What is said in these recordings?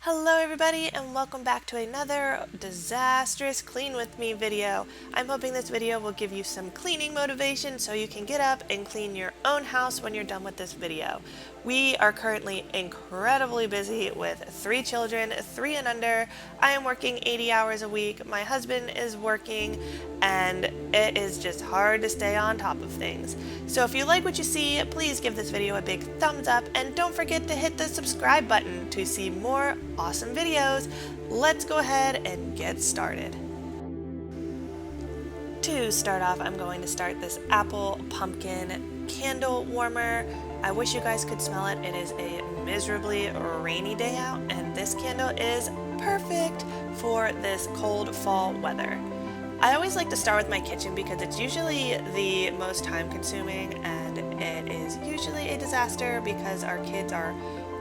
Hello everybody and welcome back to another disastrous clean with me video. I'm hoping this video will give you some cleaning motivation so you can get up and clean your own house when you're done with this video. We are currently incredibly busy with 3 children, 3 and under. I am working 80 hours a week, my husband is working, and it is just hard to stay on top of things. So if you like what you see, please give this video a big thumbs up and don't forget to hit the subscribe button to see more awesome videos. Let's go ahead and get started. To start off, I'm going to start this apple pumpkin candle warmer. I wish you guys could smell it. It is a miserably rainy day out, and this candle is perfect for this cold fall weather. I always like to start with my kitchen because it's usually the most time consuming, and it is usually a disaster because our kids are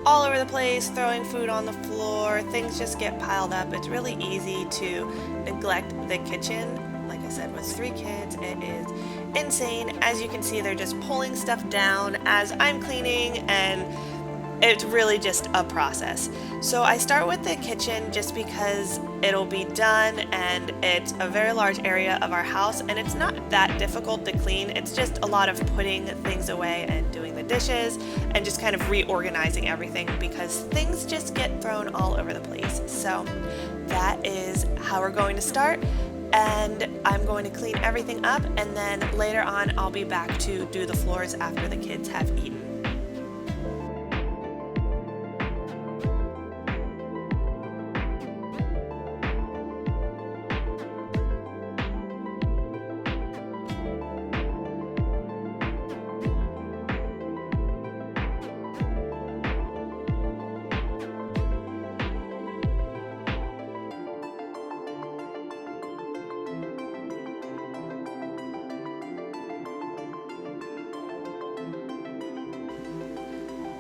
all over the place, throwing food on the floor, things just get piled up. It's really easy to neglect the kitchen. Like I said, with 3 kids, it is insane. As you can see, they're just pulling stuff down as I'm cleaning, and it's really just a process. So I start with the kitchen just because it'll be done, and it's a very large area of our house, and it's not that difficult to clean. It's just a lot of putting things away and doing the dishes and just kind of reorganizing everything because things just get thrown all over the place. So that is how we're going to start, and I'm going to clean everything up, and then later on I'll be back to do the floors after the kids have eaten.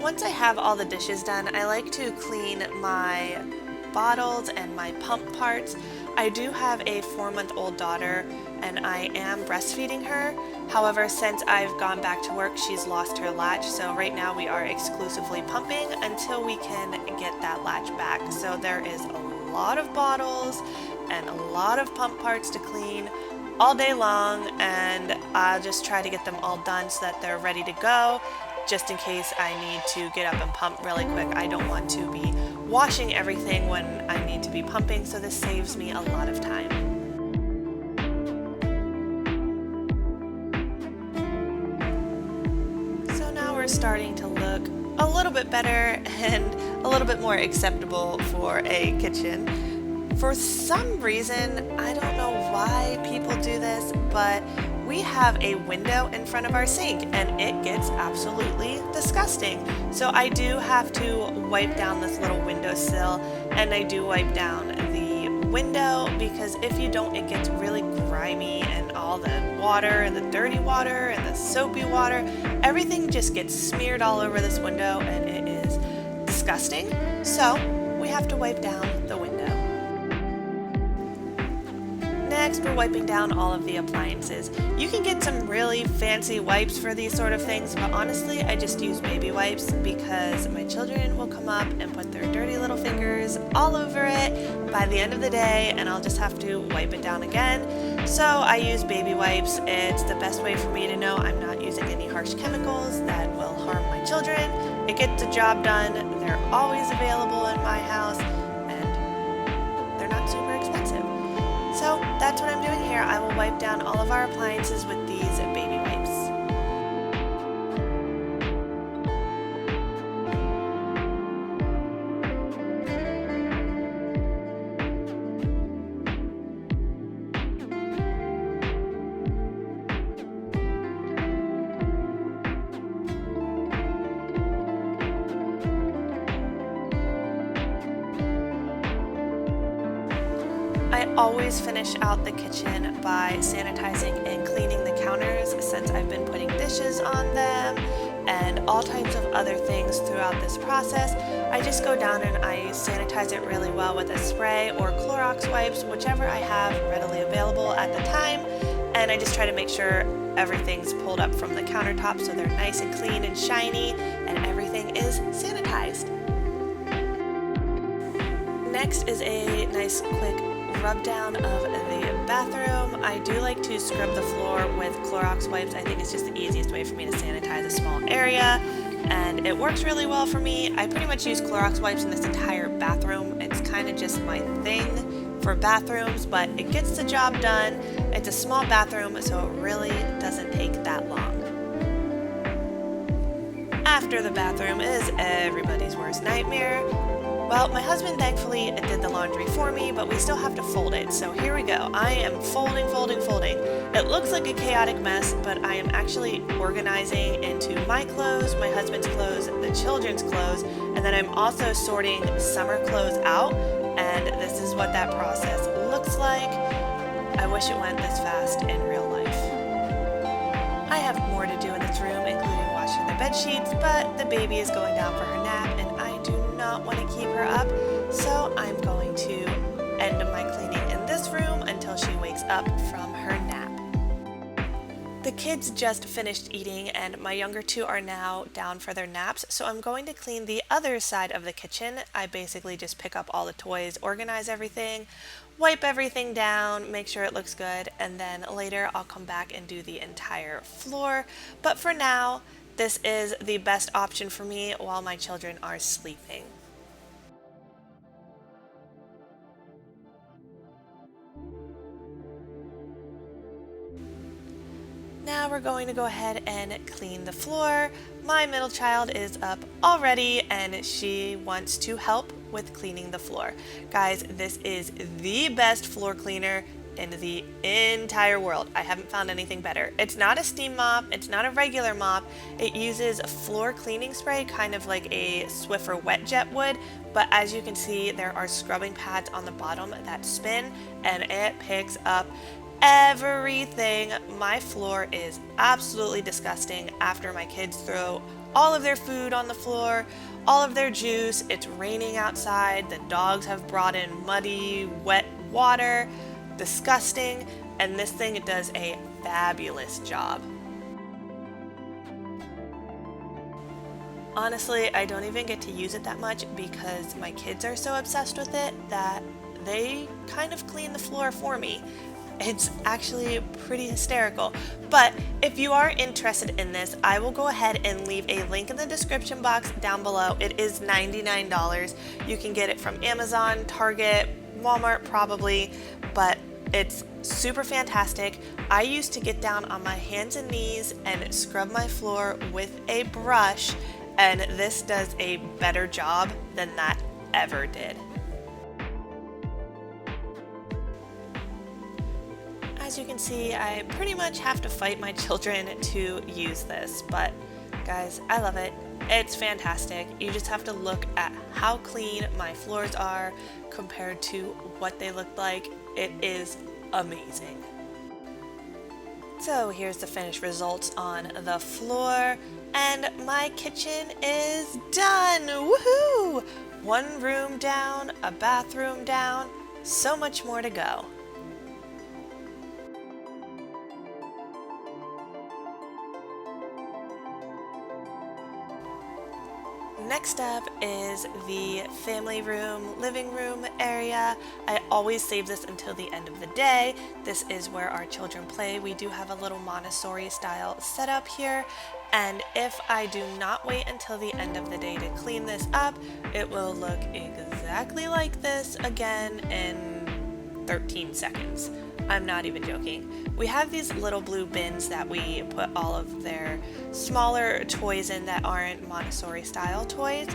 Once I have all the dishes done, I like to clean my bottles and my pump parts. I do have a 4-month-old daughter and I am breastfeeding her. However, since I've gone back to work, she's lost her latch, so right now we are exclusively pumping until we can get that latch back. So there is a lot of bottles and a lot of pump parts to clean all day long, and I'll just try to get them all done so that they're ready to go. Just in case I need to get up and pump really quick. I don't want to be washing everything when I need to be pumping, so this saves me a lot of time. So now we're starting to look a little bit better and a little bit more acceptable for a kitchen. For some reason, I don't know why people do this, but we have a window in front of our sink and it gets absolutely disgusting. So I do have to wipe down this little windowsill, and I do wipe down the window because if you don't, it gets really grimy, and all the water and the dirty water and the soapy water, everything just gets smeared all over this window and it is disgusting. So we have to wipe down the window. Next, we're wiping down all of the appliances. You can get some really fancy wipes for these sort of things, but honestly, I just use baby wipes because my children will come up and put their dirty little fingers all over it by the end of the day, and I'll just have to wipe it down again. So I use baby wipes. It's the best way for me to know I'm not using any harsh chemicals that will harm my children. It gets the job done. They're always available in my house, and they're not super expensive. So that's what I'm doing here. I will wipe down all of our appliances with these baby wipes. I always finish out the kitchen by sanitizing and cleaning the counters since I've been putting dishes on them and all types of other things throughout this process. I just go down and I sanitize it really well with a spray or Clorox wipes, whichever I have readily available at the time, and I just try to make sure everything's pulled up from the countertop so they're nice and clean and shiny and everything is sanitized. Next is a nice quick rub down of the bathroom. I do like to scrub the floor with Clorox wipes. I think it's just the easiest way for me to sanitize a small area, and it works really well for me. I pretty much use Clorox wipes in this entire bathroom. It's kind of just my thing for bathrooms, but it gets the job done. It's a small bathroom, so it really doesn't take that long. After the bathroom is everybody's worst nightmare. Well, my husband thankfully did the laundry for me, but we still have to fold it. So here we go. I am folding. It looks like a chaotic mess, but I am actually organizing into my clothes, my husband's clothes, the children's clothes, and then I'm also sorting summer clothes out, and this is what that process looks like. I wish it went this fast in real life. I have more to do in this room, including washing the bed sheets, but the baby is going down for her nap, and I do not want to keep her up, so I'm going to end my cleaning in this room until she wakes up from her nap. The kids just finished eating, and my younger two are now down for their naps, so I'm going to clean the other side of the kitchen. I basically just pick up all the toys, organize everything, wipe everything down, make sure it looks good, and then later I'll come back and do the entire floor. But for now, this is the best option for me while my children are sleeping. Now we're going to go ahead and clean the floor. My middle child is up already and she wants to help with cleaning the floor. Guys, this is the best floor cleaner in the entire world. I haven't found anything better. It's not a steam mop, it's not a regular mop. It uses floor cleaning spray, kind of like a Swiffer wet jet would, but as you can see, there are scrubbing pads on the bottom that spin and it picks up everything. My floor is absolutely disgusting after my kids throw all of their food on the floor, all of their juice. It's raining outside, the dogs have brought in muddy, wet water. Disgusting, and this thing does a fabulous job. Honestly, I don't even get to use it that much because my kids are so obsessed with it that they kind of clean the floor for me. It's actually pretty hysterical. But if you are interested in this, I will go ahead and leave a link in the description box down below. It is $99. You can get it from Amazon, Target, Walmart probably, but it's super fantastic. I used to get down on my hands and knees and scrub my floor with a brush, and this does a better job than that ever did. As you can see, I pretty much have to fight my children to use this, but guys, I love it. It's fantastic. You just have to look at how clean my floors are compared to what they look like. It is amazing. So here's the finished results on the floor, and my kitchen is done. Woohoo! One room down, a bathroom down, so much more to go. Next up is the family room, living room area. I always save this until the end of the day. This is where our children play. We do have a little Montessori style setup here, and if I do not wait until the end of the day to clean this up, it will look exactly like this again in 13 seconds. I'm not even joking. We have these little blue bins that we put all of their smaller toys in that aren't Montessori style toys,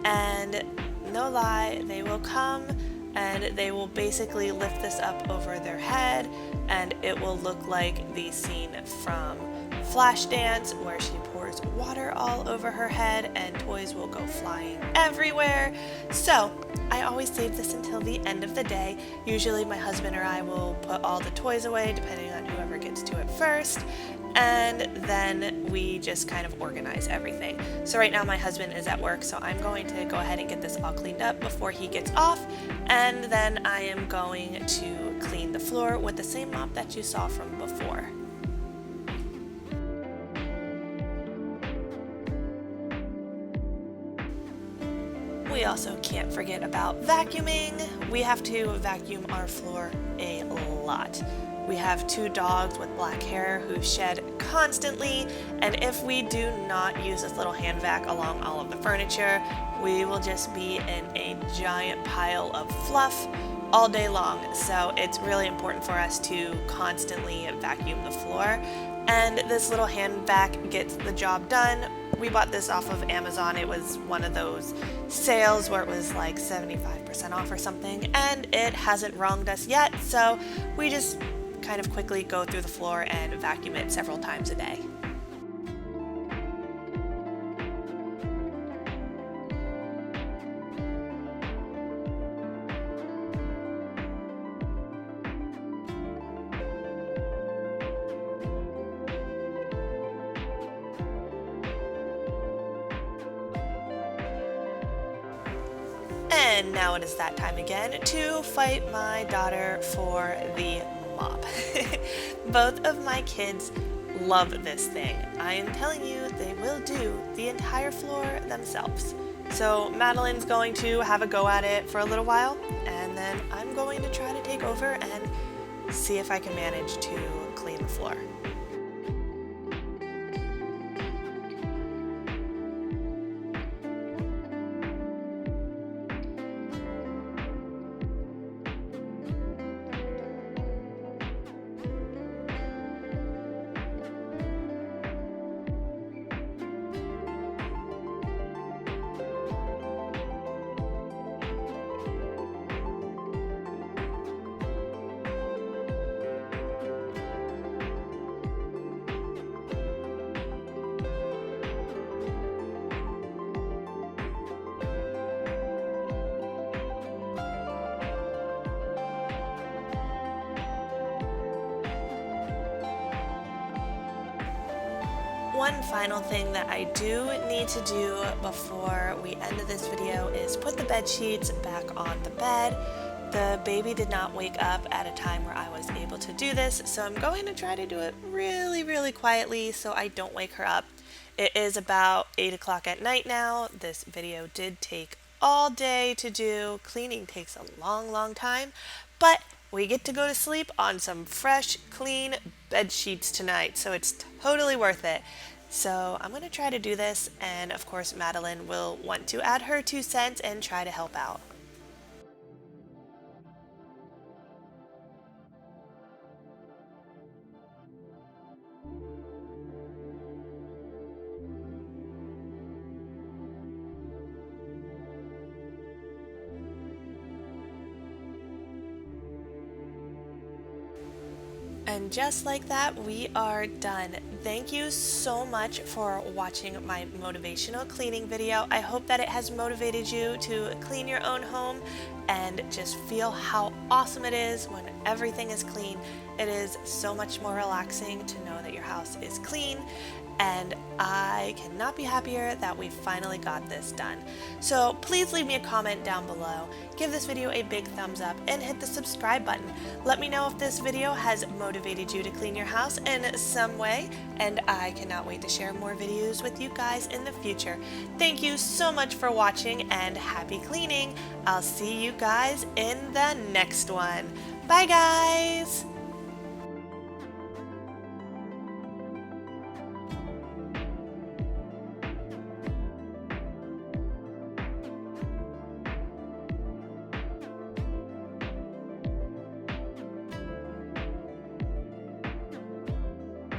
and no lie, they will come and they will basically lift this up over their head, and it will look like the scene from Flashdance where she pours water all over her head and toys will go flying everywhere. So I always save this until the end of the day. Usually my husband or I will put all the toys away depending on whoever gets to it first, and then we just kind of organize everything. So right now my husband is at work, so I'm going to go ahead and get this all cleaned up before he gets off, and then I am going to clean the floor with the same mop that you saw from before. We also can't forget about vacuuming. We have to vacuum our floor a lot. We have 2 dogs with black hair who shed constantly, and if we do not use this little hand vac along all of the furniture, we will just be in a giant pile of fluff all day long. So it's really important for us to constantly vacuum the floor, and this little hand vac gets the job done. We bought this off of Amazon. It was one of those sales where it was like 75% off or something, and it hasn't wronged us yet, so we just kind of quickly go through the floor and vacuum it several times a day. And now it is that time again to fight my daughter for the mop. Both of my kids love this thing. I am telling you, they will do the entire floor themselves. So Madeline's going to have a go at it for a little while, and then I'm going to try to take over and see if I can manage to clean the floor. One final thing that I do need to do before we end this video is put the bed sheets back on the bed. The baby did not wake up at a time where I was able to do this, so I'm going to try to do it really quietly so I don't wake her up. It is about 8 o'clock at night now. This video did take all day to do. Cleaning takes a long time, but we get to go to sleep on some fresh, clean bed sheets tonight, so it's totally worth it. So I'm going to try to do this, and of course Madeline will want to add her 2 cents and try to help out. And just like that, we are done. Thank you so much for watching my motivational cleaning video. I hope that it has motivated you to clean your own home and just feel how awesome it is when everything is clean. It is so much more relaxing to know that your house is clean, and I cannot be happier that we finally got this done. So please leave me a comment down below, give this video a big thumbs up, and hit the subscribe button. Let me know if this video has motivated you to clean your house in some way, and I cannot wait to share more videos with you guys in the future. Thank you so much for watching, and happy cleaning. I'll see you guys in the next one. Bye guys!